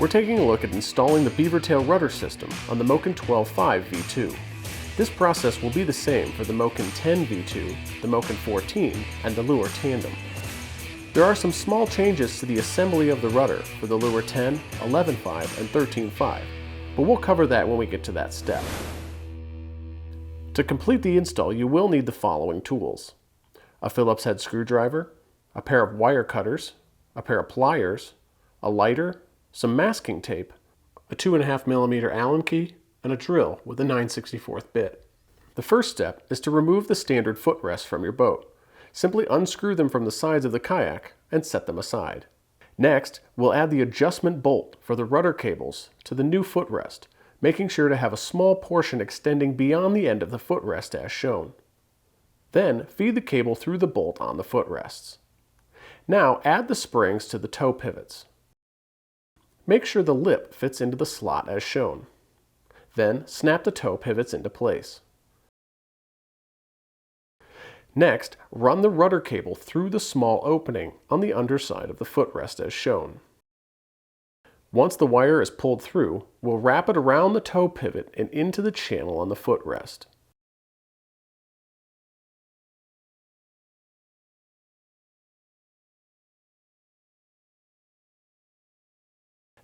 we're taking a look at installing the Beaver Tail Rudder system on the Moken 12.5 V2. This process will be the same for the Moken 10 V2, the Moken 14, and the Lure Tandem. There are some small changes to the assembly of the rudder for the Lure 10, 11.5, and 13.5, but we'll cover that when we get to that step. To complete the install, you will need the following tools: a Phillips head screwdriver, a pair of wire cutters, a pair of pliers, a lighter, some masking tape, a 2.5mm Allen key, and a drill with a 9/64 bit. The first step is to remove the standard footrests from your boat. Simply unscrew them from the sides of the kayak and set them aside. Next, we'll add the adjustment bolt for the rudder cables to the new footrest, making sure to have a small portion extending beyond the end of the footrest as shown. Then, feed the cable through the bolt on the footrests. Now, add the springs to the toe pivots. Make sure the lip fits into the slot as shown. Then, snap the toe pivots into place. Next, run the rudder cable through the small opening on the underside of the footrest as shown. Once the wire is pulled through, we'll wrap it around the toe pivot and into the channel on the footrest.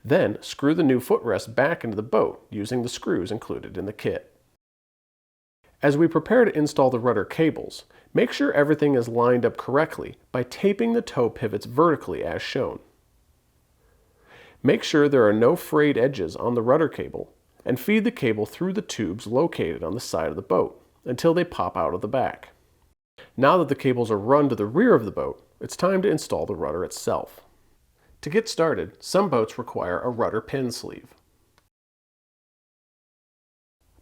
Then, screw the new footrest back into the boat using the screws included in the kit. As we prepare to install the rudder cables, make sure everything is lined up correctly by taping the toe pivots vertically as shown. Make sure there are no frayed edges on the rudder cable, and feed the cable through the tubes located on the side of the boat until they pop out of the back. Now that the cables are run to the rear of the boat, it's time to install the rudder itself. To get started, some boats require a rudder pin sleeve.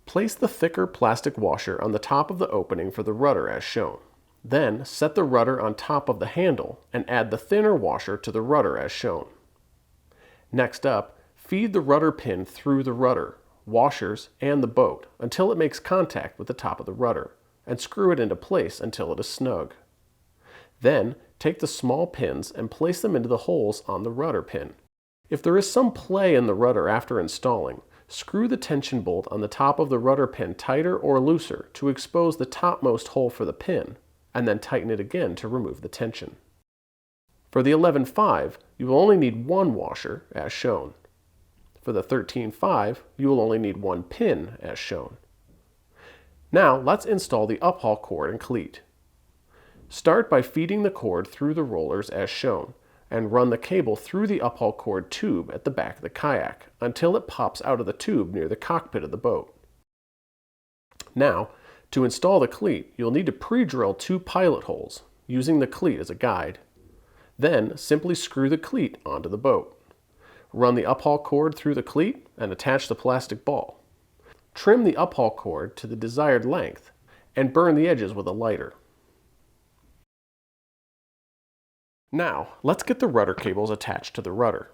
Place the thicker plastic washer on the top of the opening for the rudder as shown. Then, set the rudder on top of the handle and add the thinner washer to the rudder as shown. Next up, feed the rudder pin through the rudder, washers, and the boat until it makes contact with the top of the rudder, and screw it into place until it is snug. Then, take the small pins and place them into the holes on the rudder pin. If there is some play in the rudder after installing, screw the tension bolt on the top of the rudder pin tighter or looser to expose the topmost hole for the pin, and then tighten it again to remove the tension. For the 11.5, you will only need one washer, as shown. For the 13.5, you will only need one pin, as shown. Now, let's install the uphaul cord and cleat. Start by feeding the cord through the rollers as shown, and run the cable through the uphaul cord tube at the back of the kayak until it pops out of the tube near the cockpit of the boat. Now, to install the cleat, you'll need to pre-drill 2 pilot holes, using the cleat as a guide. Then, simply screw the cleat onto the boat. Run the uphaul cord through the cleat and attach the plastic ball. Trim the uphaul cord to the desired length, and burn the edges with a lighter. Now, let's get the rudder cables attached to the rudder.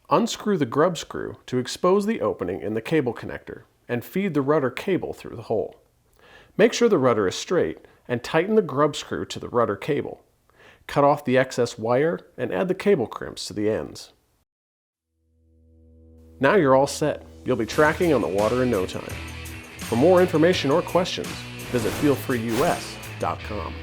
Unscrew the grub screw to expose the opening in the cable connector, and feed the rudder cable through the hole. Make sure the rudder is straight, and tighten the grub screw to the rudder cable. Cut off the excess wire, and add the cable crimps to the ends. Now you're all set. You'll be tracking on the water in no time. For more information or questions, visit feelfreeus.com.